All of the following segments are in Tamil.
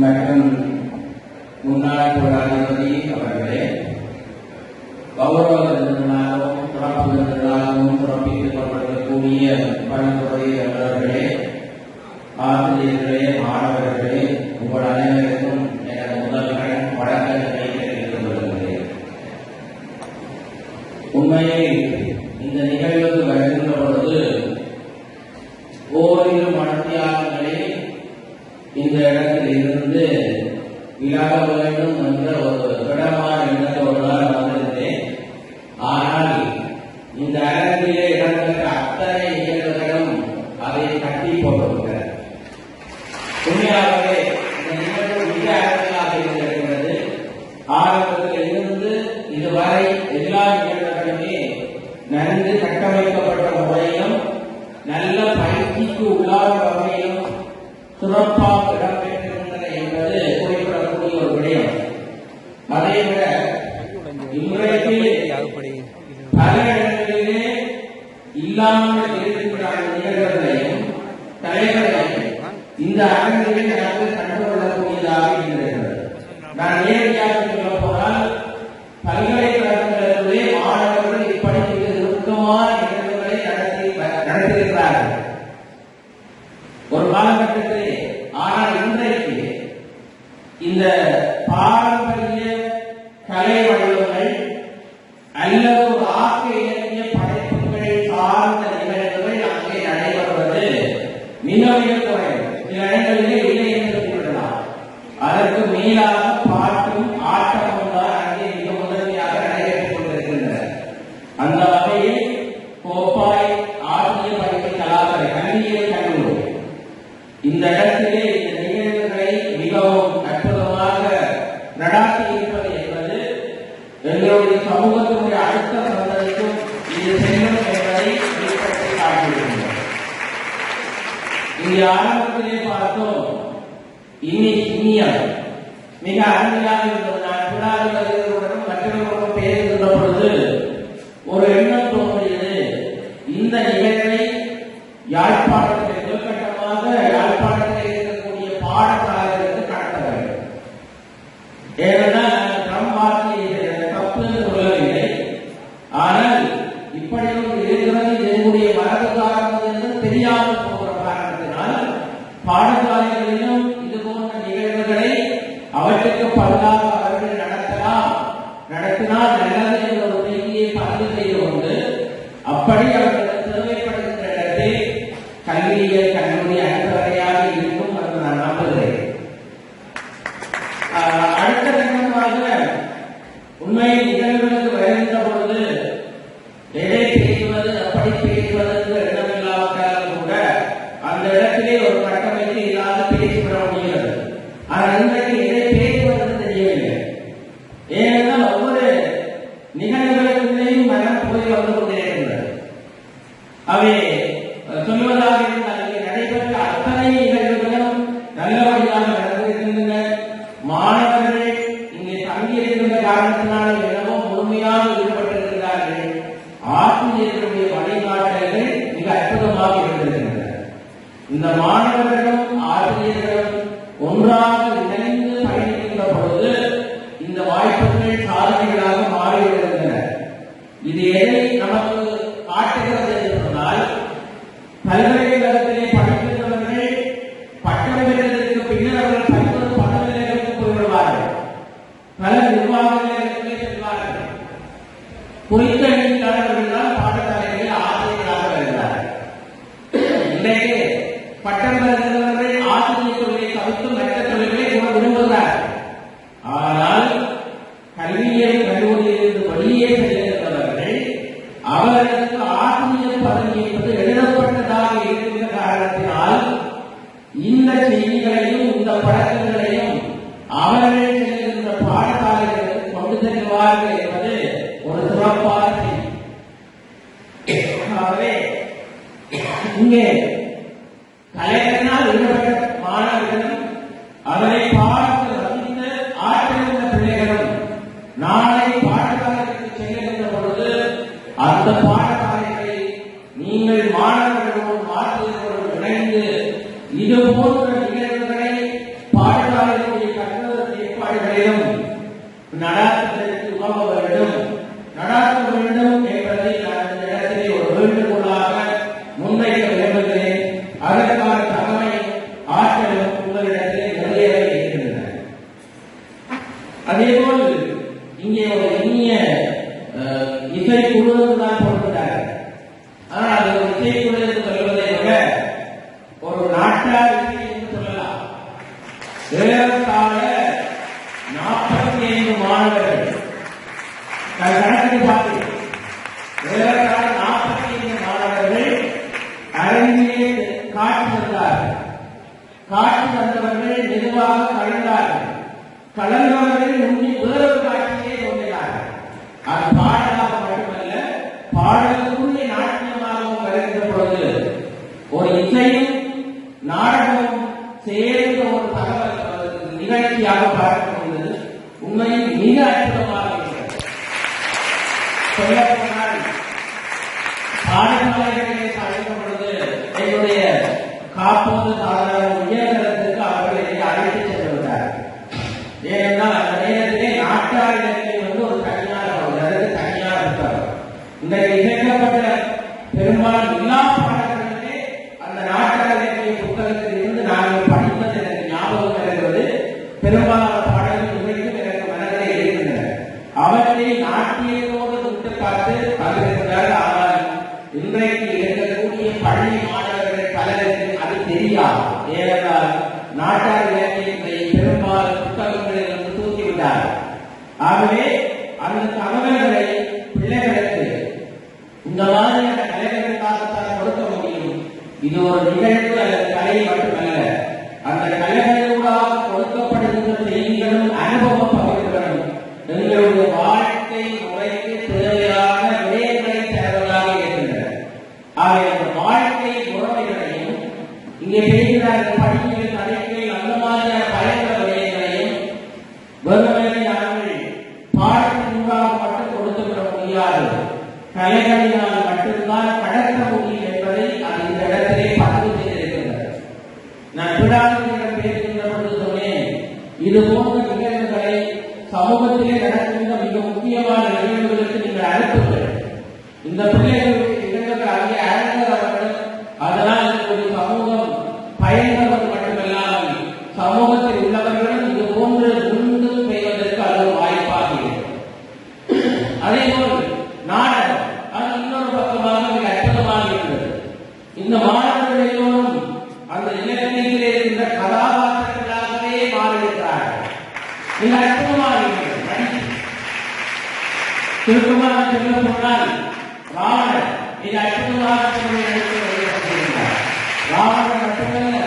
மற்றும் முன்னாள் ஜனாதிபதி அவர்களே, கௌரவ விருந்தினராகவும் சிறப்பு விருந்தினராகவும் சிறப்பிக்கப்படக்கூடிய பணித்துறை அலுவலர்களே, ஆசிரியர்களே, மாணவர்களே, உங்கள் அனைவருக்கும் எனது முதல்கள் வணக்கங்களை தெரிவித்துக் கொள்கிறேன். உண்மையில் இந்த நிகழ்வுக்கு வருகின்ற பொழுது ஓரிரு மனத்தியாகங்களில் இந்த இடத்தில் இருந்து விலக வேண்டும் என்ற ஒரு திடமான எண்ணத்தோடு தான் வந்திருந்தேன். ஆனால் இந்த அரங்கிலே இடம்பெற்ற அத்தனை நிகழ்வுகளும் அதை கட்டி போட்டிருக்கிறது. உண்மையாகவே இந்த நிகழ்வு மிக அழகாக இருந்திருக்கிறது. ஆரம்பத்தில் இருந்து இதுவரை எல்லா நிகழ்வுகளுமே நன்கு கட்டமைக்கப்பட்ட முறையிலும் நல்ல பயிற்சிக்கு உள்ளாத வகையிலும் சிறப்பாக இடம்பெற்றிருந்தன என்பது குறிப்பிடக்கூடிய ஒரு விடயம். அதைவிட இன்றைக்கு பல இடங்களிலே இல்லாமல் இருக்கின்ற நிகழ்வுகளையும் தலைவர்களையும் இந்த அரங்கிலே நாங்கள் கண்டுகொள்ளக்கூடியதாக இருக்கிறது. நான் நேரடியாக சொல்ல போனால் பல்கலைக்கழகங்களிலே மாணவர்கள் இப்படி நுட்பமான நிகழ்வுகளை நடத்தியிருக்கிறார்கள் ஒரு காலகட்டத்திலே. ஆனால் இன்றைக்கு இந்த பாரம்பரிய கலை வடிவங்கள் அல்லது ஒரு ஆக்க இலக்கிய படைப்புகள் சார்ந்த நிகழ்வுகள் அங்கே நடைபெறுவது மிக மிக குறைவு. சில இடங்களிலே இல்லை என்று கூறலாம். அதற்கு மேலாக பாட்டும் ஆட்டமும் தான் அங்கே மிக முதன்மையாக நடைபெற்றுக் கொண்டிருக்கின்றன. அந்த வகையில் கோப்பாய் ஆசிரிய படிப்பு கலாசார கல்வியியல் கல்லூரி இந்த இடத்திலே இந்த நிகழ்வுகளை மிகவும் அற்புதமாக நடாத்தி இருப்பது என்பது எங்களுடைய சமூகத்தினுடைய அடுத்த சந்ததிக்கும் இது செல்லும் என்பதை வெளிப்படுத்தி காட்டியிருக்கிறோம். இங்கே ஆரம்பத்திலே பார்த்தோம், மிக அருமையாக இருந்தது. நான் பிள்ளாளர்களுடன் மற்றவர்களுடன் பேசுகின்ற பொழுது ஒரு எண்ணம் தோன்றியது. இந்த நிகழ்வை யாழ்ப்பாணத்தில் முதற்கட்டமாக யாழ்ப்பாணத்தில் இருக்கக்கூடிய பாடசாலைகளுக்கு நடத்த வேண்டும். ஏனென்றால் தம் வார்த்தையை தப்பு என்று சொல்லவில்லை. ஆனால் இப்படியும் இருக்கிறது என்னுடைய மரபு காரணம் என்று தெரியாமல் போகிற காரணத்தினால் பாடசாலைகளிலும் இது போன்ற நிகழ்வுகளை அவற்றுக்கு பதிலாக அவர்கள் நடத்தினால் நல்லது என்ற ஒரு செய்தியை பதிவு செய்து கொண்டு அப்படி அவர்களுக்கு தேவைப்படுகின்ற இடத்தில் கல்வியியல் கல்லூரி அடிப்படையாக இருக்கும் என்று நான் நம்புகிறேன். அடுத்த கட்டமாக உண்மையில் நிகழ்வுகளுக்கு வருகின்ற பொழுது எதை பேசுவது எப்படி பேசுவது என்று இடமில்லாவிட்டாலும் கூட அந்த இடத்திலே ஒரு கட்டமைப்பு இல்லாத பேசிவிட முடிகிறது. ஆனால் இன்றைக்கு எதை பேசுவது தெரியவில்லை. ஏனென்றால் ஒவ்வொரு நிகழ்வுகளுக்குள்ளேயும் மனம் போய் வந்து கொண்டிருக்கின்றது. அவை சொல்வதாக இருந்தால் இங்கே நடைபெற்ற அத்தனை நிகழ்வுகளும் நல்லபடியாக நடந்திருக்கின்றன. மாணவர்கள் இங்கே தங்கியிருக்கின்ற காரணத்தினால் என்னவோ முழுமையாக ஈடுபட்டிருக்கிறார்கள். ஆசிரியர்களுடைய வழிகாட்டல்கள் மிக அற்புதமாக இருந்திருக்கின்றன. இந்த மாணவர்களும் ஆசிரியர்களும் ஒன்றாக இணைந்து பயணிக்கின்ற பொழுது இந்த வாய்ப்புகள் சாதனைகளாக மாறிவிடுகின்றன. இது எதை நமக்கு காட்டுகிறது என்று சொன்னால், பல்கலைக்கழகத்திலே படிக்கின்றவர்கள் பட்டம் பெறுவதற்கு பின்னர் அவர்கள் பல்வேறு பதவிகளுக்கு போய்விடுவார்கள். பல நிர்வாக நிலையங்களிலே செல்வார்கள். குறித்த எண்ணிக்கையாளர்கள் பாடசாலைகளில் ஆசிரியர்களாக வருகிறார்கள். இன்றைக்கு பட்டம் பெறுகிறவர்கள் ஆசிரியர் தொழிலை தவிர்த்து மற்ற தொழில்களை விரும்புகிறார்கள். ஆனால் கல்வியியல் கல்லூரியிலிருந்து வெளியே செல்கின்றவர்கள் அவர்களுக்கு ஆசிரியர் பதவி என்பது எழுதப்பட்டதாக இருக்கின்ற காரணத்தினால் இந்த செய்திகளையும் இந்த பழக்கங்களையும் அவர்கள் செல்கின்ற பாடசாலைகளுக்கு கொண்டு செல்வார்கள் என்பது ஒரு சிறப்பான செய்தி. ஆகவே இங்கே கலைஞனால் ஈடுபட்ட மாணவர்களும் அதனை பார்த்து ரசித்து ஆற்றுகின்ற பிள்ளைகளும் நாளை பாடசாலைக்கு செல்கின்ற பொழுது அந்த பாடசாலைகளை நீங்கள் மாணவர்களோடு அதேபோல் இங்கே ஒரு இனிய இசைக்குழு தான் போடுகிறார். ஆனால் அது ஒரு இசைக்குழு என்று சொல்வதை விட ஒரு நாட்டார் இசை என்று சொல்லலாம். ஏறத்தாழ 45 மாணவர்கள் கணக்கு பார்த்து ஏறத்தாழ 45 மாணவர்கள் அரங்கிலே காட்சி வந்தார்கள். காட்சி வந்தவர்கள் மெதுவாக கலந்தார்கள். கலந்தவர்கள் முன்னே வேறொரு காட்சியை தோன்றினார்கள். அது பாடலாக மட்டுமல்ல, பாடலுக்குள்ளே நாட்டியமாகவும் வருகின்ற பொழுது ஒரு இசையும் நாடகமும் சேர்ந்த ஒரு தகவல் நிகழ்ச்சியாக பார்க்க முடிந்தது. உண்மையில் மிக அற்புதமாக இருக்கிறது. சொல்லப்போனால் பாடசாலைகளை அழைக்கும் பொழுது என்னுடைய காப்போது சாதாரண உயர்தரத்திற்கு அவர்கள் என்னை அழைத்து சென்று விட்டார்கள். ஏனென்றால் அந்த நேரத்திலே நாட்டார் இலக்கியம் ஒரு தனியார் அதற்கு தனியார் இருப்பார். இன்றைக்கு இசைக்கப்பட்ட பெரும்பாலும் எல்லா பாடல்களிலே அந்த நாட்டார் இலக்கிய புத்தகத்தில் இருந்து நாங்கள் படிப்பது எனக்கு ஞாபகம் இருக்கிறது. பெரும்பாலான பாடல்கள் இன்றைக்கும் எனக்கு மனதிலே இருக்கின்றன. அவற்றை நாட்டியத்தோடு விட்டு பார்த்து தந்திருக்கிறார்கள். ஆனால் இன்றைக்கு இருக்கக்கூடிய பள்ளி மாணவர்கள் பலருக்கு அது தெரியாது. ஏனென்றால் நாட்டார் இலக்கியத்தை பெரும்பாலும் புத்தகங்களில் தூக்கிவிட்டார்கள். ஆகவே அந்த தகவல்களை பிள்ளைகளுக்கு இந்த மாதிரியான கலைகளுக்காகத்தான் கொடுக்க முடியும். இது ஒரு நிகழ்வு அல்லது கலை மட்டுமல்ல. அந்த கலைகளூடாக கொடுக்கப்படுகின்ற செய்திகளும் அனுபவம் பகிர்வுகளும் எங்களுடைய வாழ்க்கை முறைக்கு தேவையான விடயங்களை தேவையாக இருக்கின்றன. ஆகவே அந்த வாழ்க்கை முறைகளையும் இங்கே பேசுகிறார்கள் படிப்புகள் நடைமுறையில் அந்த மாதிரியான பயனுள்ள விடயங்களையும் வெறுமனே நாங்கள் பாடத்தினூடாக மட்டும் கொடுத்துவிட முடியாது. கலைகளினால் மட்டும்தான் கடக்க முடியும் என்பதை அது இந்த இடத்திலே பதிவு செய்திருக்கின்றது. நான் விடாதவர்களிடம் பேசுகின்ற பொழுது சொன்னேன், இது போன்ற நிகழ்வுகளை சமூகத்திலே நடக்கின்ற மிக முக்கியமான நிகழ்வுகளுக்கு நீங்கள் அனுப்புங்கள். இந்த பிள்ளைகளுடைய நிகழ்வுகள் அங்கே அழைந்தவர்கள் அதனால் ஒரு சமூகம் பயன்படுவது மட்டுமல்லாமல் சமூகத்தில் உள்ளவர்களும் இது போன்று முன்னும் செய்வதற்கு அது ஒரு வாய்ப்பாக இருக்கிறது. அதேபோல் நாடகம் அது இன்னொரு பக்கமாக மிக அற்புதமாக இருக்கிறது. இந்த மாணவர்கள் எல்லோரும் அந்த இலக்கியத்திலே இருக்கின்ற கதாபாத்திரங்களாகவே மாறியிருக்கிறார்கள். மிக அற்புதமாக இருக்கிறது. சுருக்கமாக சொல்ல போனால் ராவணன் மிக அற்புதமாக சொல்லியிருக்கிறார். ராவணன் மட்டுமல்ல,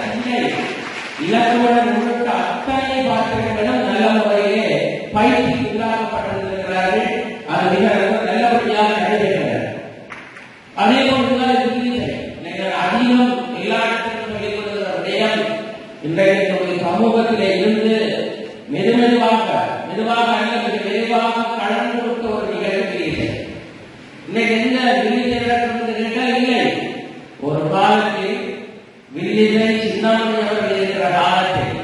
இலக்குடன் முழுக்க அத்தனை பாத்திரங்களும் நல்ல முறையிலே பயிற்சி உண்டாக்கப்பட்டிருக்கிறார்கள். அது மிக நல்லபடியாக நடைபெறுகிறது. அதே போன்றுதான் நீங்கள் அதிகம் எல்லா இடத்திலும் சொல்லிக் கொள்கிற விடயம் இன்றைய சமூகத்திலே இருந்து மெதுவாக அல்ல மிக விரைவாக கலந்து கொடுத்த ஒரு நிகழ்வு. இன்னைக்கு என்ன வில்லிசை இல்லை. ஒரு காலத்தில் வில்லிசை சின்னாமணி அவர்கள் இருக்கிற காலத்தில்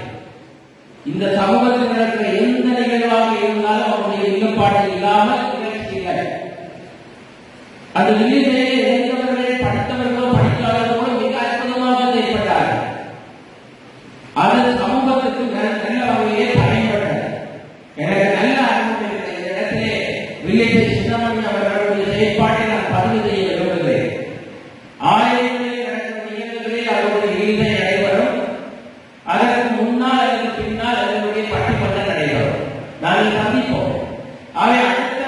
இந்த சமூகத்தில் நடக்கிற எந்த நிகழ்வாக இருந்தாலும் அவருடைய ஈடுபாடு இல்லாமல் நிகழ்ச்சி இல்லை. அந்த வில்லிசையை இணைந்தவர்கள் படித்தவர்களோ படிக்காதவர்களோ மிக அற்புதமாக செயல்பட்டார்கள். அது சமூகத்துக்கு நல்ல வகையிலே பயன்பட்டது. எனக்கு நல்ல அனுபவம் இருக்கிற இந்த இடத்திலே வில்லிசை சின்னாமணி அவர்களுடைய செயற்பாட்டை நான் பதிவு செய்ய விரும்புகிறேன். ஆலயங்களில் நடக்கிற நிகழ்வுகளே அவருடைய இசை நடைபெறும். அதற்கு முன்னால் அதற்கு பின்னால் அதனுடைய பட்டிமன்றம் நடைபெறும். நாங்கள் சந்திப்போம். அவை அடுத்த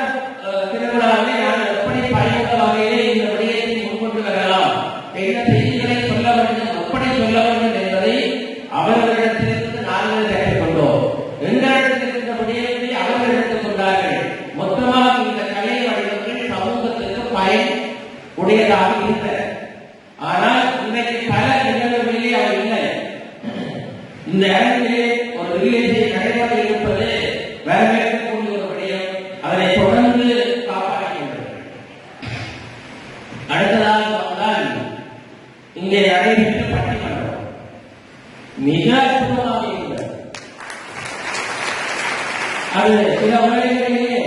திருவிழாவிலே நாங்கள் எப்படி பயனுள்ள வகையிலே இந்த விடயத்தை முன்கொண்டு வரலாம், என்ன செய்திகளை சொல்ல வேண்டும், எப்படி சொல்ல வேண்டும் என்பதை அவர்களிடத்திலிருந்து நாங்கள் கற்றுக்கொண்டோம். எங்களிடத்தில் இருந்த விடயத்தை அவர்கள் எடுத்துக் கொண்டார்கள். மொத்தமாக இந்த கலை வடிவங்கள் சமூகத்திற்கு பயன் உடையதாக இருந்தன. ஆனால் இன்றைக்கு பல நிகழ்வுகளிலே அவர் இல்லை. இந்த இடத்திலே ஒரு வில்லிசை நடைபெற இருப்பது வரவேற்கக்கூடிய ஒரு விடயம். அதனை தொடர்ந்து காப்பாற்றுகின்றது. அடுத்ததாக வந்தால் இங்கே நடைபெற்ற பட்டிமன்றம் மிக அற்புதமாக இருக்கிறது. அது சில வேளைகளிலே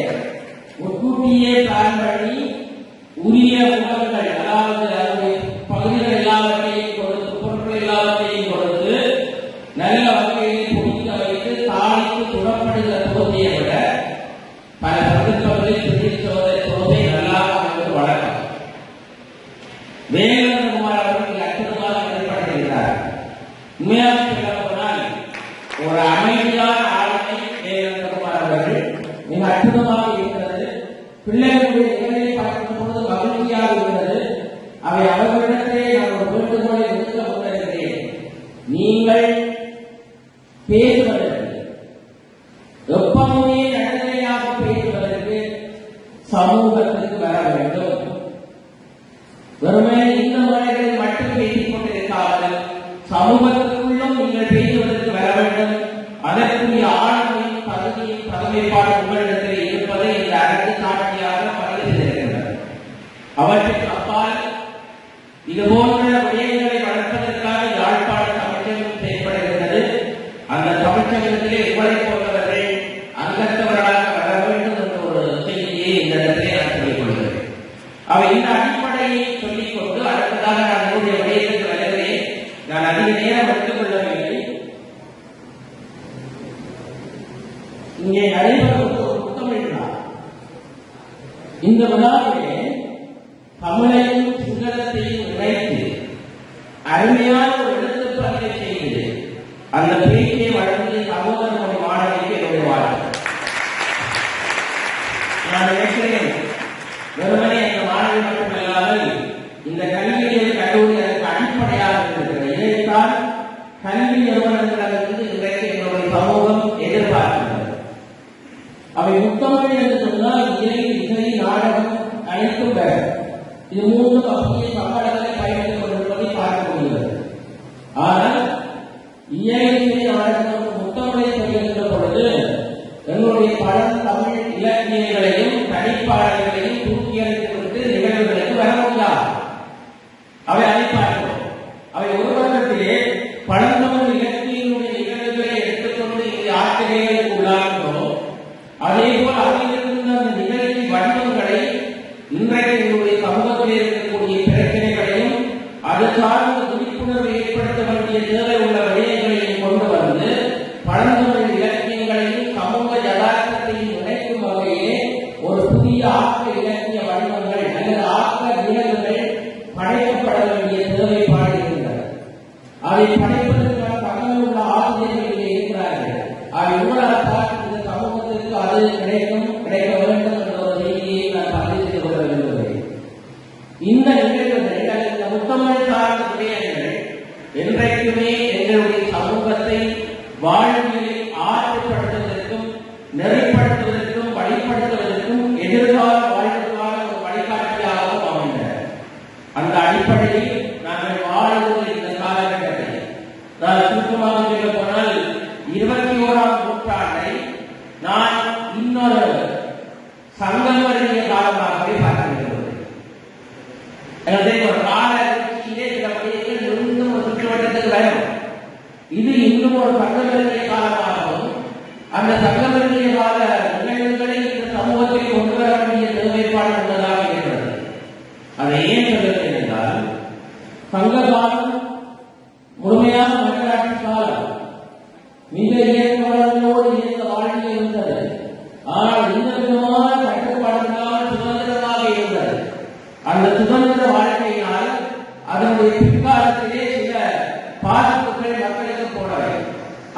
முன்கூட்டியே பிளான் பண்ணி உரிய உணவுகள், அதாவது அதனுடைய பகுதிகள் எல்லாவற்றையும் கொடுத்து, பொருட்கள் எல்லாவற்றையும் கொடுத்து நல்ல வகையை பொறிக்க வைத்து தாளித்து சுடப்படுகிற தோதியை விட பாடுகிறார்கள். மிக அற்புதமாக இருக்கிறது. பிள்ளைகளுடைய நிலையை பார்க்கும் பொழுது மகிழ்ச்சியாக இருக்கிறது. அவை அவர்களிடத்திலே நான் ஒரு வேண்டுகோளை விடுக்க முன்னிருக்கிறேன். நீங்கள் பேசுவதற்கு எப்பவுமே நடுநிலையாக பேசுவதற்கு சமூகத்திற்கு வர வேண்டும். வெறுமே இந்த முறைகளில் மட்டும் பேசிக் கொண்டிருக்காமல் சமூகத்திற்குள்ளும் நீங்கள் பேசுவதற்கு வர வேண்டும். அதற்குரிய ஆளுமையும் பதவியும் பதவிப்பாடு உங்களிடத்தில் இருப்பதை இந்த அரசு சாட்சியாக பதிவு செய்திருக்கின்றனர். அவற்றுக்கு அப்பால் இதுபோன்ற விடயங்களை வளர்ப்பதற்காக யாழ்ப்பாண தமிழ்ச்சங்கம் செயல்படுகின்றது. அந்த தமிழ்ச்சங்கத்திலே உங்களை போன்றவர்கள் அங்கத்தவர்களாக வர வேண்டும் என்ற ஒரு செய்தியை இந்த இடத்திலே நான் சொல்லிக் கொள்கிறேன். அவை இந்த அடிப்படையை சொல்லிக் கொண்டு அடுத்ததாக நான் என்னுடைய விடயத்திற்கு வருகிறேன். நான் அதிக நேரம் எடுத்துக் கொள்ளவில்லை. இங்கே நடைபெறுவது ஒரு முத்தமிழ் விழா. இந்த விழாவிலே தமிழையும் சிங்களத்தையும் இணைத்து அருமையான ஒரு எழுத்து பதிவை செய்து அந்த பேச்சை வழங்கிய சகோதரனுடைய மாணவிக்கு என்னுடைய வாழ்க்கை. நான் நினைக்கிறேன் வெறுமனே அந்த மாணவி மட்டுமல்லாமல் இந்த கல்வியியல் கல்லூரி அதற்கு அடிப்படையாக இருக்கிறது. இதைத்தான் கல்வி நிறுவனங்களிலிருந்து இன்றைக்கு என்னுடைய சமூகம் எதிர்பார்க்கிறது. அவை முத்தமிழ் என்று சொன்னால் இசை, இசை, நாடகம் அனைத்தும் வேறு. இது மூன்றும் அப்படியே சம்பளங்களை பயணித்துக் கொண்டிருப்பதை பார்க்க முடிகிறது. ஆனால் இயற்கை நாடகம் முத்தமிழை சொல்கின்ற பொழுது எங்களுடைய பழந்தமிழ் இலக்கியங்களையும் தனிப்பாடல்களையும் தூக்கி அளித்துவிட்டு நிகழ்வுகளுக்கு வர முடியாது. அவை அழைப்பார்கள். அவை ஒரு வருடத்திலே பழந்தமிழ் இலக்கியங்களுடைய நிகழ்வுகளை எடுத்துக்கொண்டு இங்கே ஆசிரியர்களுக்கு உள்ளாகிறோம். அதே போல் அதிலிருந்த அந்த நிகழ்ச்சி வடிவங்களை இன்றைக்கு எங்களுடைய சமூகத்தில் இருக்கக்கூடிய பிரச்சனைகளையும் அது சார்ந்த விழிப்புணர்வை ஏற்படுத்த வேண்டிய தேவை உள்ள விடயங்களையும் கொண்டு வந்து பழந்தமிழ் இலக்கியங்களையும் சமூக யதார்த்தத்தையும் இணைக்கும் வகையிலே ஒரு புதிய ஆக்க இலக்கிய வடிவங்கள் அல்லது ஆக்க நிகழ்வுகள் படைக்கப்பட வேண்டிய தேவைப்பாடு இருக்கின்றன. அதை படைப்பதற்கான தகவல் உள்ள ஆசிரியர்கள் இருக்கிறார்கள். அதை உங்களால் பார்த்து இந்த சமூகத்திற்கு அது கிடைக்க வேண்டும் என்ற ஒரு செய்தியை நான் பதிவு செய்து கொள்ள விரும்புகிறேன். இந்த நிகழ்வுகள் அல்லது முத்தமிழ் சார்ந்த விடயங்கள் என்றைக்குமே எங்களுடைய சமூகத்தை வாழ்வியலில் ஆற்றுப்படுத்துவதற்கும் நெறிப்படுத்துவதற்கும் வழிப்படுத்துவதற்கும் எதிர்கால வாழ்வுக்கான ஒரு வழிகாட்டியாகவும் அமைந்தன. அந்த அடிப்படையில் நாங்கள் வாழ்வது இந்த காலகட்டத்தில் நான் சுருக்கமாக சொல்ல போனால் 21ஆம் நூற்றாண்டை நான் இன்னொரு சங்கமரிய காலமாகவே பார்க்கிறேன். ஒரு கால சில விடயங்கள் இன்னும் ஒரு சுற்றுவட்டத்துக்கு வரும். இது இன்னும் ஒரு சங்கமரிய காலமாகவும் அந்த சங்கமரிய கால நிகழ்வுகளை இந்த சமூகத்தில் கொண்டு வர வேண்டிய தேவைப்பாடு உள்ளதாக இருக்கிறது. அதை ஏன் சொல்லுகிறேன் என்றால் சங்க காலம் முழுமையான மக்களாட்சி காலம். மிக இயற்கை வளங்களோடு இயற்க வாழ்க்கை இருந்தது. ஆனால் இந்த விதமான கட்டுப்பாடுகளால் சுதந்திரமாக இருந்தது. அந்த சுதந்திர வாழ்க்கையினால் அதனுடைய பிற்காலத்திலே சில பாதிப்புகள் மக்களுக்கு போனவை.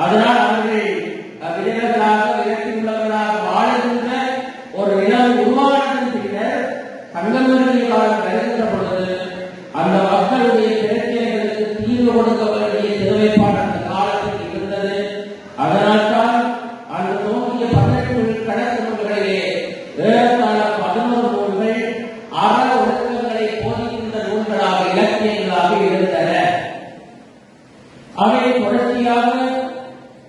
அதனால் அவர்கள் விதங்களாக விரக்தியுள்ளவர்களாக வாழுகின்ற ஒரு நிலம் உருவானதன் பின்னர் சங்கமரிய காலம் வருகின்ற பொழுது அந்த மக்களுடைய பிரச்சனைகளுக்கு தீர்வு கொடுக்க வேண்டிய தேவைப்பாடு அந்த காலத்தில் இருந்தது. அதனால்தான் அந்த நோக்கிய 18 கணக்கு நூல்களிலே ஏறத்தாழ 11 நூல்கள் அற ஒழுக்கங்களை போதிக்கின்ற நூல்களாக இலக்கியங்களாக இருந்தன. அவை தொடர்ச்சியாக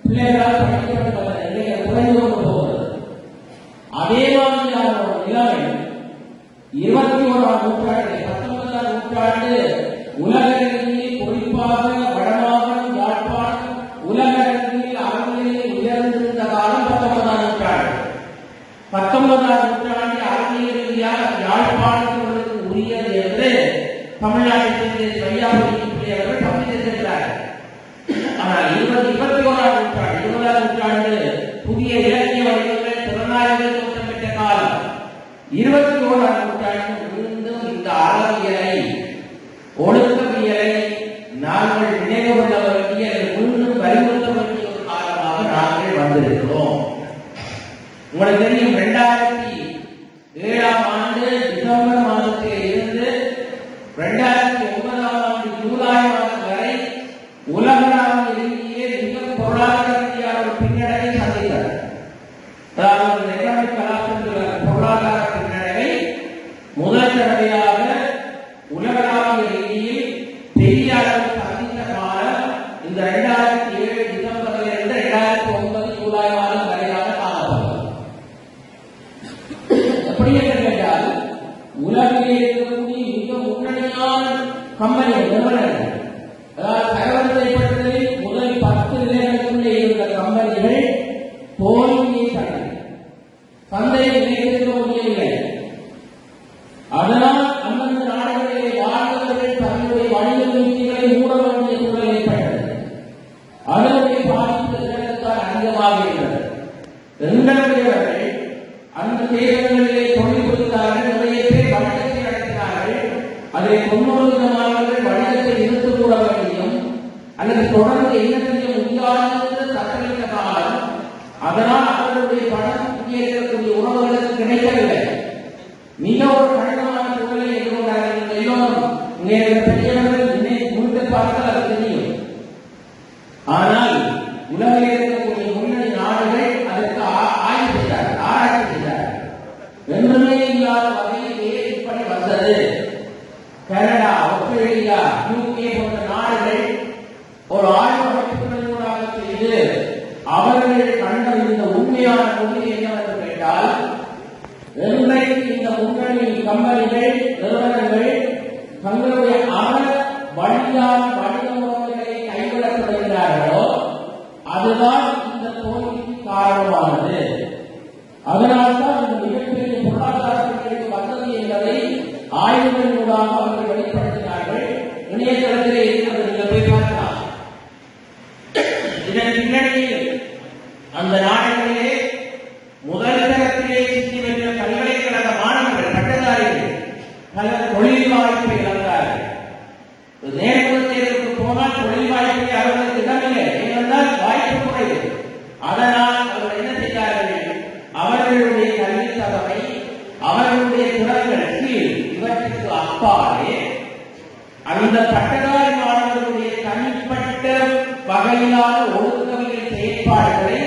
பிள்ளைகளால் படிக்கப்பட்டவர்கள் குறைந்து கொண்டு போகிறது. அதே மாதிரியான ஒரு நிலைமை 21ஆம் நூற்றாண்டு 19ஆம் நூற்றாண்டு உலகளவில் குறிப்பாக வடமாகாணம் யாழ்ப்பாணம் உலகளவில் அரங்கியலில் உயர்ந்திருந்த காலம் 19ஆம் நூற்றாண்டு. 19ஆம் நூற்றாண்டு அரங்கியலில் யாழ்ப்பாணத்திற்கு உரியது என்று தமிழ்நாட்டில் வையாபுரி அவர்கள் பதிவு செய்திருக்கிறார்கள். ஆனால் 21ஆம் நூற்றாண்டு 20ஆம் நூற்றாண்டு புதிய இலக்கிய வடிவங்கள் திறனாய்வுகள் தோற்றம் பெற்ற காலம். 21ஆம் நூற்றாண்டு மீண்டும் இந்த அறவியலை ஒழுக்கவியலை நாங்கள் நினைவு கொள்ள வேண்டிய மீண்டும் வலியுறுத்த வேண்டிய ஒரு காலமாக நாங்கள் வந்திருக்கிறோம். உங்களுக்கு தெரியும் 2007ஆம் ஆண்டு டிசம்பர் மாதத்தில் இருந்து 2009ஆம் ஆண்டு ஜூலை மாதம் வரை உலகளாவிய ரீதியிலே மிக பொருளாதார ரீதியான ஒரு பின்னடைவை சந்தித்தார். அதாவது எக்கனாமிக் கலாச்சார பொருளாதார பின்னடைவை முதல் தடவையாக உலகளாவிய ரீதியில் பெரிய அளவில் சந்தித்த காலம் இந்த 2007 டிசம்பரில் இருந்து 2009 ஜூலை மாதம் வரையாக காணப்பட்டது. எப்படி என்று கேட்டால் உலகிலே இருக்கக்கூடிய மிக முன்னணியான கம்பெனிகள் நிறுவனங்கள், அதாவது தரவரிசைப்படுத்தலில் முதல் 10 நிலைகளுக்குள்ளே இருந்த கம்பெனிகள் தோல்வியை கண்டன. சந்தையை நிலைத்திருக்க முடியவில்லை. அதனால் அந்தந்த நாடுகளிலே வாழ்ந்தவர்கள் தங்களுடைய வணிக நிறுவனங்களை மூட வேண்டிய சூழல் ஏற்பட்டது. அதனுடைய பாதிப்பு இதற்கான அதிகமாக இருந்தது. எங்களுடையவர்கள் அந்த தேர்தல்களிலே தொழில் புரிந்தார்கள். நிறைய பேர் வணிகத்தை நடத்தினார்கள். அதை 90% வணிகத்தை நிறுத்த கூட வேண்டியும் அல்லது தொடர்ந்து என்ன செய்ய முடியாத சட்டளித்த காலம். அதனால் அவர்களுடைய பணம் இங்கே இருக்கக்கூடிய உறவுகளுக்கு கிடைக்கவில்லை. மிக ஒரு கடினமான சூழலை எதிர்கொண்டார்கள். எல்லோரும் பெரியவர்கள் முழுக்க பார்த்தால் அது தெரியும். ஆனால் உலகில் இருக்கக்கூடிய முன்னணி நாடுகள் அதற்கு ஆய்வு செய்தார்கள், ஆராய்ச்சி செய்தார்கள். என்றுமே இல்லாத வகையிலே இப்படி வந்தது. கனடா, ஆஸ்திரேலியா, யூகே போன்ற நாடுகள் ஒரு ஆய்வு அமைப்புகளினூடாக செய்து அவர்கள் கண்டறிந்த உண்மையான கொள்கை என்னவென்று கேட்டால், இன்றைக்கு இந்த முன்னணி கம்பெனிகள் நிறுவனங்கள் தங்களுடைய வழியான வணிக முறைகளை கைவிடத் தொடங்கினார்களோ அதுதான் இந்த தோல்விக்கு காரணமானது. அதனால்தான் இந்த மிகப்பெரிய பொருளாதாரத்திற்கு வந்தது என்பதை ஆய்வுகள் மூலமாக அவர்கள் வெளிப்படுத்தினார்கள். இணையதளத்திலே இருக்கிறது, நீங்கள் போய் பார்க்கலாம். இதன் பின்னணியில் அந்த நாடுகளிலே முதல் தரத்திலே சித்தி வென்ற பல்கலைக்கழக மாணவர்கள், பட்டதாரிகள் பலர் தொழில் வாய்ப்பை இழந்தார்கள். நேர்முக தேர்வுக்கு போனால் தொழில் வாய்ப்பை அவர்களுக்கு இடமில்லை. ஏனென்றால் வாய்ப்பு குறைவு. அதனால் அவர்கள் என்ன செய்தார்கள்? அவர்களுடைய கல்வி தகவை, அவர்களுடைய திறன்கள், இவற்றுக்கு அப்பாலே அந்த பட்டதாரி மாணவர்களுடைய தனிப்பட்ட வகையிலான ஒழுக்கவியல் செயற்பாடுகளை,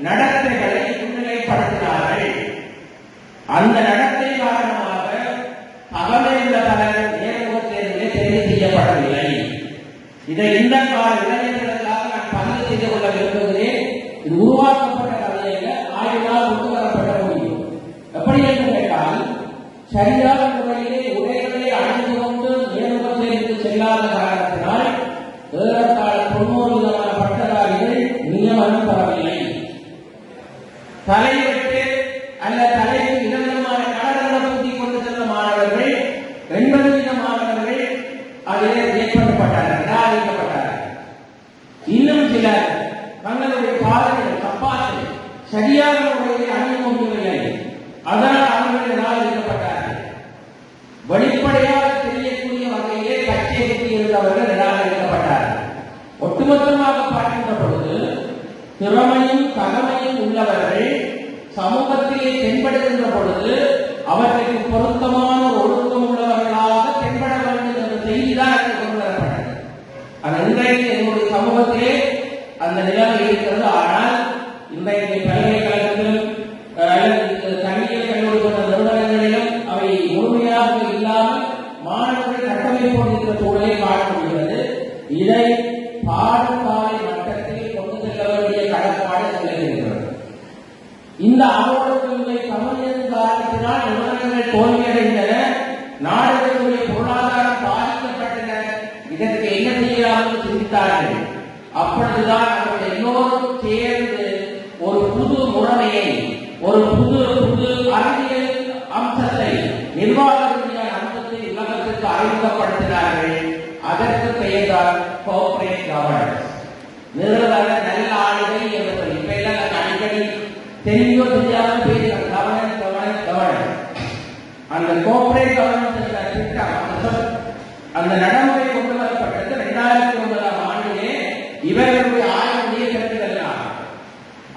நடத்தைகளை முன்னிலைப்படுத்தினார்கள். அந்த நடத்தை காரணமாக அகமையுள்ள பலர் நேர்முக தேர்விலே தெரிவு செய்யப்படவில்லை. இதை இந்த கால இளைஞர்களுக்காக நான் பதிவு செய்து கொள்ள விரும்புகிறேன். இது உருவாக்கப்பட்ட கதையில ஆய்வால் கொண்டு வரப்பட முடியும். எப்படி என்று கேட்டால், சரியான முறையிலே உடைகளை அணிந்து கொண்டு நேர்முக தேர்வுக்கு செல்லாத காரணத்தினால் ஏறத்தாழ 90% பட்டதாரிகள் நியமனம் பெறவில்லை. தலைவெட்டு அல்ல தலைக்கு விதவிதமான கடல்களை பூட்டி கொண்டு சென்ற மாணவர்கள் 80% மாணவர்கள் அதிலே ஏற்படுத்தப்பட்டார்கள், நிராகரிக்கப்பட்டார்கள். இன்னும் சிலர் தங்களுடைய பாதைகள் தப்பாக சரியான முறையில் அணிய முடியவில்லை. அதனால் அவர்கள் நிராகரிக்கப்பட்டார்கள். வெளிப்படையாக தெரியக்கூடிய வகையிலே கட்சியை இருந்தவர்கள் நிராகரிக்கப்பட்டார்கள். ஒட்டுமொத்தமாக பார்க்கின்ற பொழுது திறமையும் தகமையும் உள்ளவர்கள் சமூகத்திலே தென்படுகின்ற பொழுது அவர்களுக்கு பொருத்தமான ஒழுக்கம் உள்ளவர்களாக தென்பட வேண்டும் என்ற செய்திதான் கொண்டு வரப்பட்டது. ஆனால் இன்றைக்கு எங்களுடைய சமூகத்திலே அந்த நிலைமை இருக்கிறது. ஆனால் இன்றைக்கு பல்கலைக்கழகத்திலும் தனியார் கல்லூரி போன்ற நிறுவனங்களிலும் அவை முழுமையாக இல்லாமல் மாணவர்கள் கட்டமைப்போடு இருக்கிற சூழலை காண முடிகிறது. இதை பாடசாலை மட்டத்தில் கொண்டு செல்ல வேண்டிய கடப்பாடு செல்லுகிறது. இந்த அவர்களுடைய சமூகத்தின் காரணத்தினால் நிறுவனங்கள் தோல்வியடைந்தன, நாடுகளுடைய பொருளாதாரம் பாதிக்கப்பட்டன. இதற்கு என்ன செய்யலாம் சிந்தித்தார்கள். அப்பொழுதுதான் அவர்கள் எல்லோரும் சேர்ந்து ஒரு புது முறைமையை, ஒரு புது அறிவியல் அம்சத்தை, நிர்வாக ரீதியான அம்சத்தை உலகத்திற்கு அறிமுகப்படுத்தினார்கள். அதற்கு பெயர்தான் கோஆபரேட் கவர்னன்ஸ். நிறுவன நல்ல ஆளுகை என்று சொல்லி இப்ப எல்லாம் அடிக்கடி தெளிவோ தெரியாமல் பேசுகிறார். கவர்னன்ஸ் அந்த கோஆபரேட் கவர்னன்ஸ் என்ற திட்டம், அந்த நடைமுறை கொண்டு வரப்பட்டது 2009ஆம் ஆண்டிலே. இவர்களுடைய ஆய்வுடைய கருத்துக்கள்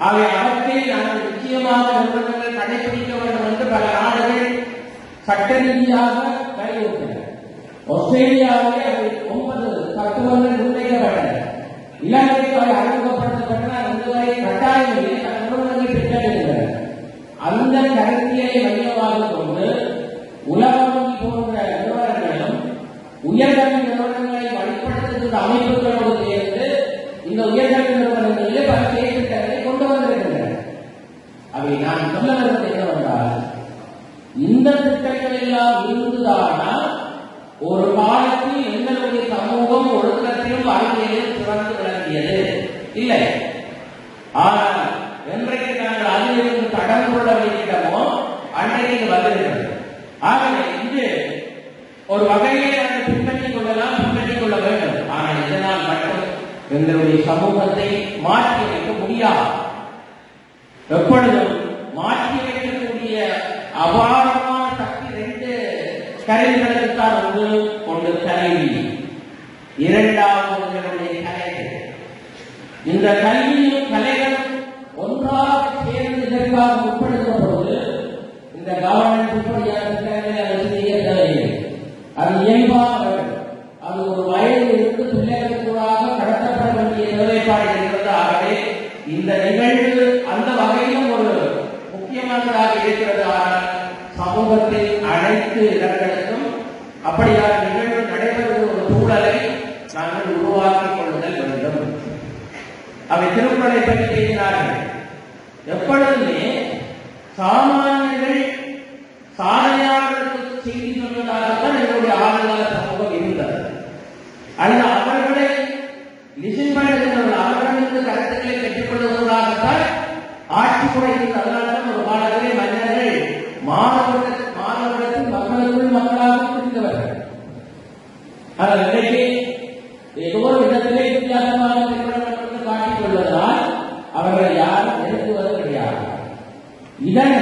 அவை அவற்றை வகையில் நாங்கள் நிச்சயமாக நிறுவனங்கள் கடைபிடிக்க வேண்டும் என்று பல நாடுகள் சட்ட ரீதியாக வலியுறுத்தின. ஆஸ்திரேலியாவிலே அவை 9 தத்துவங்கள் முன்வைக்கப்பட்டன. இலங்கைக்கு அவை அறிமுகப்படுத்தப்பட்டன. இதுவரை கட்டாயமில்லை, நிறுவனங்கள் பின்பற்றுகின்றன. அந்த கருத்தியலை மையமாக கொண்டு உலக வங்கி போன்ற நிறுவனங்களும் உயர்கல்வி நிறுவனங்களை வழிபடுத்துகின்ற அமைப்புகளோடு சேர்ந்து இந்த உயர்கல்வி நிறுவனங்களிலே பல செயல்திட்டங்களை கொண்டு வந்திருக்கின்றன. அவை நான் சொல்ல வருவது என்னவென்றால், இந்த திட்டங்கள் எல்லாம் இருந்துதானா ஒரு காலத்தில் எங்களுடைய சமூகம் ஒழுக்கத்திலும் வாழ்க்கையிலும் சிறந்து விளங்கியது? இல்லை. ஆனால் என்றைக்கு நாங்கள் அதிலிருந்து தடம் கொள்ள வைக்கிறோமோ அன்றைக்கு வருகிறது. ஆகவே இன்று ஒரு வகையிலே நாங்கள் பின்பற்றிக் கொள்ளலாம், பின்பற்றிக் கொள்ள வேண்டும். ஆனால் இதனால் மட்டும் எங்களுடைய சமூகத்தை மாற்றி வைக்க முடியாது. எப்பொழுதும் மாற்றி வைக்கக்கூடிய அபாரமான சக்தி 2 கருவிகளுக்குத்தான் ஒன்று கல்வி, இரண்டாவது உங்களுடைய கலைகள். இந்த கல்வியும் கலைகள் ஒன்றாக சேர்ந்து இதற்காக உட்படுத்தப்படுவது இந்த கவர்மெண்ட் இப்படியான திட்டங்களை அது செய்ய தேவையில்லை. அது இயல்பாக அது ஒரு வயதில் இருந்து பிள்ளைகளுக்குள்ளாக கடத்தப்பட வேண்டிய தேவைப்பாடு இருக்கிறது. ஆகவே இந்த நிகழ்வு அந்த வகையிலும் ஒரு முக்கியமானதாக இருக்கிறது. ஆனால் சமூகத்தில் அனைத்து இடங்களுக்கும் அப்படியான நிகழ்வு நடைபெறுகிற ஒரு சூழலை நாங்கள் உருவாக்கிக் கொள்ளுதல் வேண்டும். அவை திருக்குறளை பற்றி பேசினார்கள். எப்பொழுதுமே சாமானியர்கள் சாதனையாளர்களுக்கு செய்தி சொல்வதாகத்தான் எங்களுடைய ஆளுநர் சமூகம் இருந்தது. அல்லது அவர்களை லிசன் பண்ணுகிறவர்கள் அவர்களுக்கு கருத்துக்களை பெற்றுக் கொள்வதாகத்தான் ஆட்சி குறைகிறது. அதனால்தான் ஒரு காலத்திலே மன்னர்கள் மாணவர்களுக்கு மக்களுக்குள் மக்களாக புரிந்தவர்கள். ஆனால் இன்றைக்கு ஏதோ ஒரு விதத்திலே வித்தியாசமாக திருமணம் காட்டிக் கொள்வதால் அவர்கள் யாரும் எழுதுவது கிடையாது. இதனை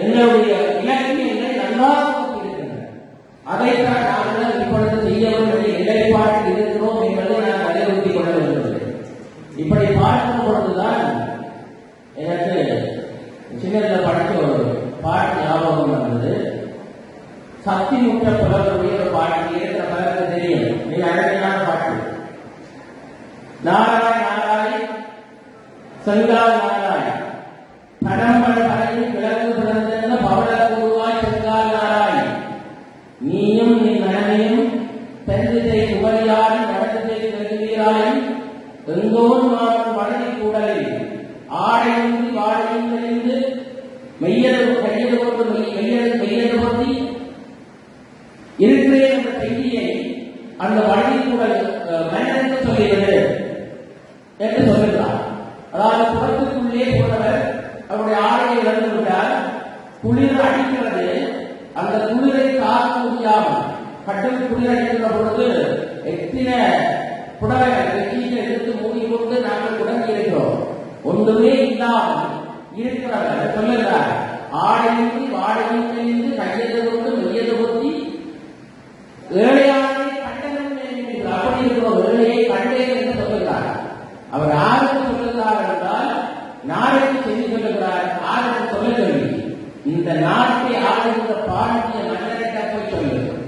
எங்களுடைய இலக்கியங்கள் நன்றாக இருக்கின்றன. அதைத்தான் நாங்கள் இப்பொழுது செய்ய வேண்டிய நிலைப்பாட்டில் இருக்கிறோம் என்பதை நான் வலியுறுத்திக் கொள்ள விரும்புகிறேன். இப்படி பார்க்கும் பொழுதுதான் எனக்கு சின்னத்தில் படித்த ஒரு பாட்டு ஞாபகம் வந்தது. சக்தி முற்ற புலவருடைய ஒரு பாட்டு இருக்கிற பிறகு தெரியும். மிக அழகான பாட்டு. நாராய் நாராய் செங்கால் நாராய் கடம்பட பறையில் கிழக்கு பிறந்த பவள கூறுவாய் செங்கால் நாராய் நீயும் நீ மனமையும் பெருந்தை உபரியாரி நடந்ததை பெருவீராயும் எங்கோன் மாறும் வடனி கூடலில் ஆடையின்றி வாழையும் தெரிந்து மெய்யது கையது கொண்டு மெய்யது கொண்டு இருக்கிறேன் என்ற செய்தியை அந்த வடனி கூடல் மன்னனுக்கு சொல்லியது என்று சொல்லுகிறார். அதாவது புறத்துக்குள்ளே போனவர் அவருடைய ஆடையை இழந்து விட்டார். குளிர் அடிக்கிறது. அந்த குளிரை தாக்க முடியாமல் கட்டில் குளிர் அடிக்கின்ற பொழுது எத்தனை புடவைகள் கீழே எடுத்து மூடிக்கொண்டு நாங்கள் தொடங்கி இருக்கிறோம். ஒன்றுமே இல்லாமல் இருக்கிறவர் சொல்லுகிறார். ஆடையின்றி வாடையும் தெரிந்து கையது கொண்டு மெய்யது கொத்தி ஏழையானை கண்டனம் என்று அப்படி இருக்கிறோம். ஏழையை கண்டேன் என்று சொல்லுகிறார். அவர் யாருக்கு சொல்லுகிறார் என்றால் நாளைக்கு செய்தி சொல்லுகிறார். யாருக்கு சொல்ல சொல்லி இந்த நாட்டை ஆளுகிற பாண்டிய மன்னரிட்ட போய் சொல்லுகிறார்.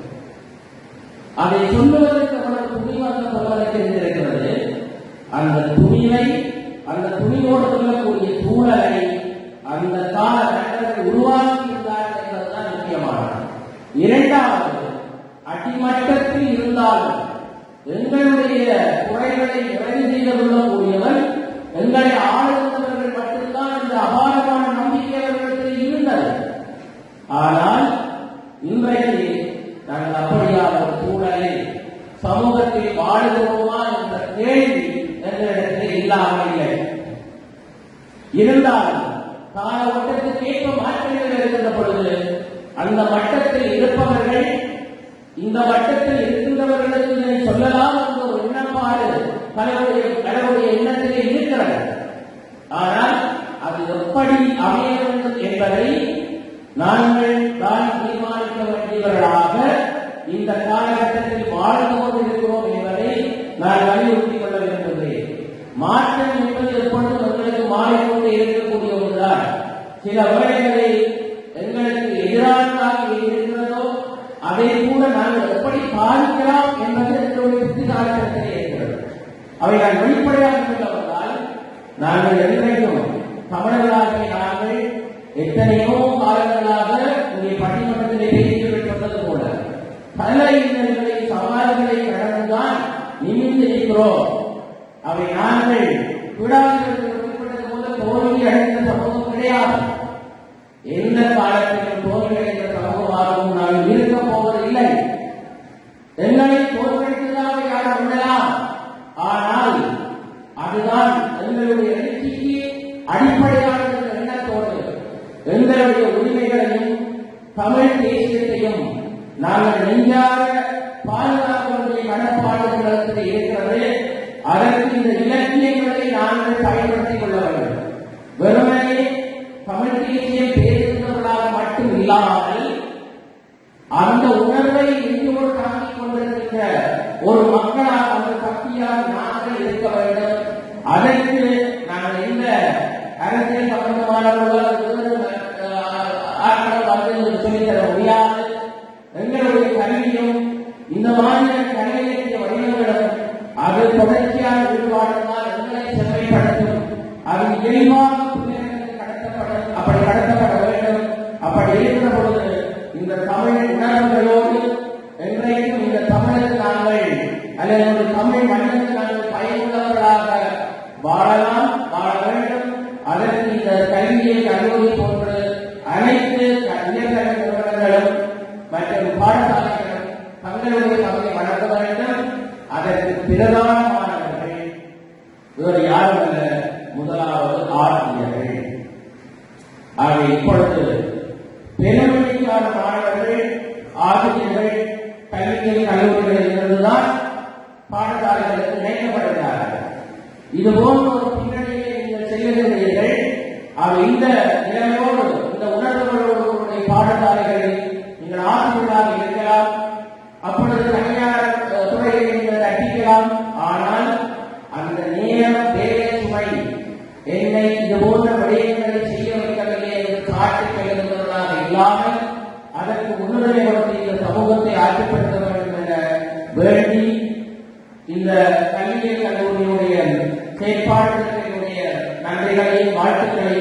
அதை சொல்லுவதற்கு அவர்கள் துணிவாக சொல்வதற்கு இருந்திருக்கிறது. அந்த துணிவை அந்த துணிவோடு சொல்லக்கூடிய சூழலை அந்த கால கட்டத்தை உருவாக்கி இருந்தார் என்பதுதான் முக்கியமானது. இரண்டாவது, அடிமட்டத்தில் இருந்தாலும் எங்களுடைய குறைகளை நிறைவு செய்து கொள்ளக்கூடியவர் எங்களை ஆளுநர்கள் மட்டும்தான் இந்த அபாரமான நம்பிக்கை அவர்களிடத்தில் இருந்தது. ஆனால் இன்றைக்கு நாங்கள் அப்படியான ஒரு சூழலில் சமூகத்தில் வாழுகிறோமா என்ற கேள்வி எங்களிடத்தில் இல்லாமல் இல்லை. இருந்தாலும் கால ஓட்டத்துக்கு ஏற்ப மாற்றங்கள் இருக்கின்ற பொழுது அந்த மட்டத்தில் இருப்பவர்கள் இந்த மட்டத்தில் இருக்கின்றவர்களுக்கு இதை சொல்லலாம் என்ற ஒரு எண்ணப்பாடு கடவுளுடைய எண்ணத்திலே இருக்கிறது. ஆனால் அது எப்படி அமைய வேண்டும் என்பதை நாங்கள் தான் தீர்மானிக்க வேண்டியவர்களாக இந்த காலகட்டத்தில் வாழ்ந்து கொண்டிருக்கிறோம் என்பதை நான் வலியுறுத்திக் கொள்ள விரும்புகிறேன். மாற்றம் என்பது எப்பொழுதும் எங்களுக்கு மாறிக்கொண்டு இருக்கக்கூடிய ஒன்றுதான். சில வேளைகளில் எங்களுக்கு எதிரானதாக இருக்கிறதோ அதை கூட நாங்கள் எப்படி பாதிக்கலாம் என்பது எங்களுடைய புத்திசாலித்தனத்திலே இருக்கிறது. அவை நான் வெளிப்படையாக சொல்லவந்தால் நாங்கள் என்றைக்கும் தமிழர்களாகிய நாங்கள் எத்தனையோ காலங்களாக உடைய பட்டிமன்றத்திலே பேசிவிட்டு சொன்னது போல பல இன்னல்களை சவால்களை கடந்துதான் நிமிர்ந்து இருக்கிறோம். அவை நாங்கள் விடாதீர்கள் குறிப்பிட்டது போல தோல்வி அடைந்த சமூகம் கிடையாது. எந்த காலத்திலும் தோல்வி அடைந்த சமூகமாகவும் நாங்கள் இருக்கப் போவதில்லை. எங்களை தோற்கடித்ததாக யாரும் உண்ணலாம். ஆனால் அதுதான் எங்களுடைய எழுச்சிக்கு அடிப்படையான எண்ணத்தோடு எங்களுடைய உரிமைகளையும் தமிழ் தேசியத்தையும் நாங்கள் நெஞ்சாக பாதுகாக்க வேண்டிய கடப்பாடுகளுக்கு இருக்கிறது. அதற்கு இந்த இலக்கியங்களை நாங்கள் பயன்படுத்திக் கொள்ள வேண்டும். வெறுமனே தமிழ் தேசியம் பேசுகிறவர்களாக மட்டும் இல்லாமல் அந்த உணர்வை நெஞ்சோடு தாக்கிக் கொண்டிருக்கின்ற ஒரு மக்களாக அந்த சக்தியாக நாங்கள் இருக்க வேண்டும். அதற்கு நாங்கள் எந்த அரசியல் சம்பந்தமானவர்கள் சொல்லித்தர முடியாது. எங்களுடைய கல்வியும் இந்த மாதிரியான கல்வியை வடிவங்களும் அது தொடர்ச்சியான ஈடுபாடுதான் எங்களை செம்மைப்படுத்தும். அது இயல்பாக அப்படி கடத்தப்பட வேண்டும். அப்படி இருக்கிற பொழுது இந்த தமிழ் உணர்வுகளோடு என்றைக்கும் இந்த தமிழுக்கு நாங்கள் அல்லது தமிழ் மண்ணுக்கு நாங்கள் பயனுள்ளவர்களாக வாழலாம், வாழ வேண்டும். அதற்கு இந்த கல்வியை கல்லூரி போன்று அனைத்து உயர்கல்வி நிறுவனங்களும் மற்றும் பாடசாலைகளும் தங்களுடைய பங்கை வழங்க வேண்டும். அதற்கு பிரதானமானவர்கள் வேறு யாரும் அல்ல, முதலாவது ஆசிரியர்கள். ஆக இப்பொழுது பெருமதிக்கான மாணவர்கள் ஆசிரியர்கள் கல்விகள் கல்லூரிகளில் இருந்துதான் பாடசாலைகளுக்கு இணைக்கப்படுகிறார்கள். இது போன்ற ஒரு பின்னணியை நீங்கள் செய்கிறீர்கள். இந்த நிலைமையோடு இந்த உணர்வுகளோடு பாடசாலைகளில் நீங்கள் ஆசிரியர்களாக இருக்கலாம். அப்பொழுது தனியார் துறையை நீங்கள் தட்டிக்கலாம். ஆனால் அந்த நேரம் வேலை சுமை என்னை இது போன்ற விடயங்களை செய்ய வைக்கவில்லை என்று காட்டிக் கொள்கிறவர்களாக இல்லாமல் அதற்கு முன்னுரிமை கொடுத்து இந்த சமூகத்தை ஆட்சிப்படுத்த வேண்டும் என வேண்டி இந்த கல்வியியல் கல்லூரியினுடைய செயற்பாடுகளுடைய நன்றிகளையும் வாழ்த்துக்களையும்